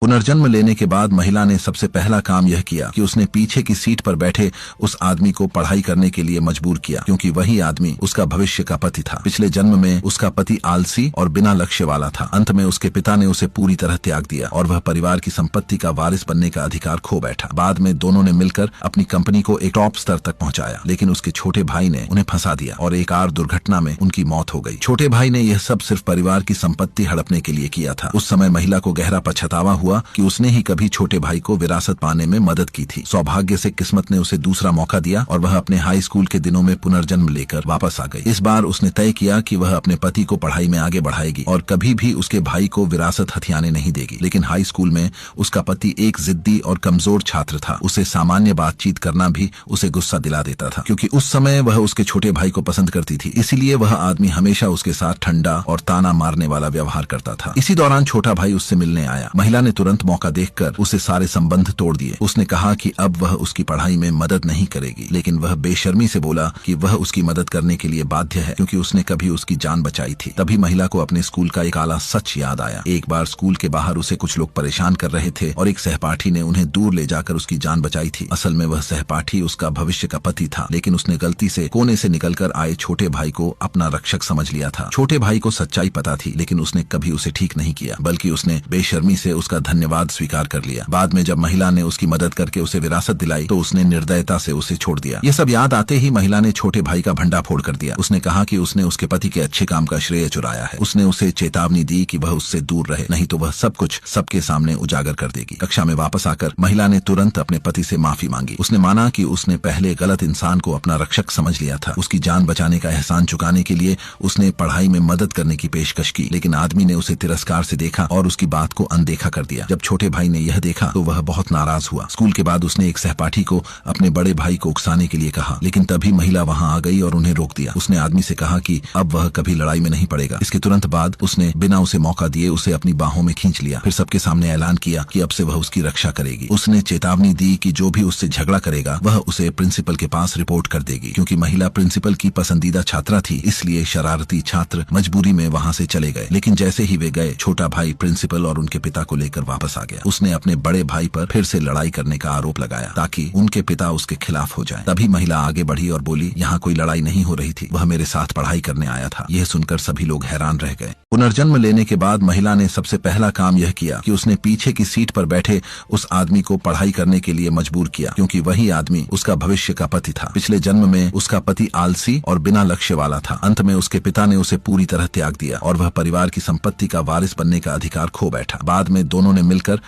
पुनर्जन्म लेने के बाद महिला ने सबसे पहला काम यह किया कि उसने पीछे की सीट पर बैठे उस आदमी को पढ़ाई करने के लिए मजबूर किया, क्योंकि वही आदमी उसका भविष्य का पति था। पिछले जन्म में उसका पति आलसी और बिना लक्ष्य वाला था। अंत में उसके पिता ने उसे पूरी तरह त्याग दिया और वह परिवार की संपत्ति का वारिस बनने का अधिकार खो बैठा। बाद में दोनों ने मिलकर अपनी कंपनी को एक टॉप स्तर तक पहुंचाया, लेकिन उसके छोटे भाई ने उन्हें फंसा दिया और एक कार दुर्घटना में उनकी मौत हो गई। छोटे भाई ने यह सब सिर्फ परिवार की संपत्ति हड़पने के लिए किया था। उस समय महिला को गहरा पछतावा हुआ कि उसने ही कभी छोटे भाई को विरासत पाने में मदद की थी। सौभाग्य से किस्मत ने उसे दूसरा मौका दिया और वह अपने हाई स्कूल के दिनों में पुनर्जन्म लेकर वापस आ गई। इस बार उसने तय किया कि वह अपने पति को पढ़ाई में आगे बढ़ाएगी और कभी भी उसके भाई को विरासत हथियाने नहीं देगी। लेकिन हाई स्कूल में उसका पति एक जिद्दी और कमजोर छात्र था। उसे सामान्य बातचीत करना भी उसे गुस्सा दिला देता था, क्योंकि उस समय वह उसके छोटे भाई को पसंद करती थी। इसीलिए वह आदमी हमेशा उसके साथ ठंडा और ताना मारने वाला व्यवहार करता था। इसी दौरान छोटा भाई उससे मिलने आया। महिला ने तुरंत मौका देखकर उसे सारे संबंध तोड़ दिए। उसने कहा कि अब वह उसकी पढ़ाई में मदद नहीं करेगी, लेकिन वह बेशर्मी से बोला कि वह उसकी मदद करने के लिए बाध्य है, क्योंकि उसने कभी उसकी जान बचाई थी। तभी महिला को अपने स्कूल का एक काला सच याद आया। एक बार स्कूल के बाहर उसे कुछ लोग परेशान कर रहे थे और एक सहपाठी ने उन्हें दूर ले जाकर उसकी जान बचाई थी। असल में वह सहपाठी उसका भविष्य का पति था, लेकिन उसने गलती से कोने से निकलकर आए छोटे भाई को अपना रक्षक समझ लिया था। छोटे भाई को सच्चाई पता थी, लेकिन उसने कभी उसे ठीक नहीं किया, बल्कि उसने बेशर्मी से उसका धन्यवाद स्वीकार कर लिया। बाद में जब महिला ने उसकी मदद करके उसे विरासत दिलाई तो उसने निर्दयता से उसे छोड़ दिया। ये सब याद आते ही महिला ने छोटे भाई का भंडाफोड़ कर दिया। उसने कहा कि उसने उसके पति के अच्छे काम का श्रेय चुराया है। उसने उसे चेतावनी दी कि वह उससे दूर रहे, नहीं तो वह सब कुछ सबके सामने उजागर कर देगी। कक्षा में वापस आकर महिला ने तुरंत अपने पति से माफी मांगी। उसने माना कि उसने पहले गलत इंसान को अपना रक्षक समझ लिया था। उसकी जान बचाने का एहसान चुकाने के लिए उसने पढ़ाई में मदद करने की पेशकश की, लेकिन आदमी ने उसे तिरस्कार से देखा और उसकी बात को अनदेखा कर दिया। जब छोटे भाई ने यह देखा तो वह बहुत नाराज हुआ। स्कूल के बाद उसने एक सहपाठी को अपने बड़े भाई को उकसाने के लिए कहा, लेकिन तभी महिला वहां आ गई और उन्हें रोक दिया। उसने आदमी से कहा कि अब वह कभी लड़ाई में नहीं पड़ेगा। इसके तुरंत बाद उसने बिना उसे मौका दिए उसे अपनी बाहों में खींच लिया। फिर सबके सामने ऐलान किया कि अब से वह उसकी रक्षा करेगी। उसने चेतावनी दी कि जो भी उससे झगड़ा करेगा वह उसे प्रिंसिपल के पास रिपोर्ट कर देगी। क्योंकि महिला प्रिंसिपल की पसंदीदा छात्रा थी, इसलिए शरारती छात्र मजबूरी में वहां से चले गए। लेकिन जैसे ही वे गए, छोटा भाई प्रिंसिपल और उनके पिता को लेकर वापस आ गया। उसने अपने बड़े भाई पर फिर से लड़ाई करने का आरोप लगाया ताकि उनके पिता उसके खिलाफ हो जाएं। तभी महिला आगे बढ़ी और बोली, यहाँ कोई लड़ाई नहीं हो रही थी, वह मेरे साथ पढ़ाई करने आया था। यह सुनकर सभी लोग हैरान रह गए। पुनर्जन्म लेने के बाद महिला ने सबसे पहला काम यह किया कि उसने पीछे की सीट पर बैठे उस आदमी को पढ़ाई करने के लिए मजबूर किया, क्योंकि वही आदमी उसका भविष्य का पति था। पिछले जन्म में उसका पति आलसी और बिना लक्ष्य वाला था। अंत में उसके पिता ने उसे पूरी तरह त्याग दिया और वह परिवार की संपत्ति का वारिस बनने का अधिकार खो बैठा। बाद में दोनों ने मिलकर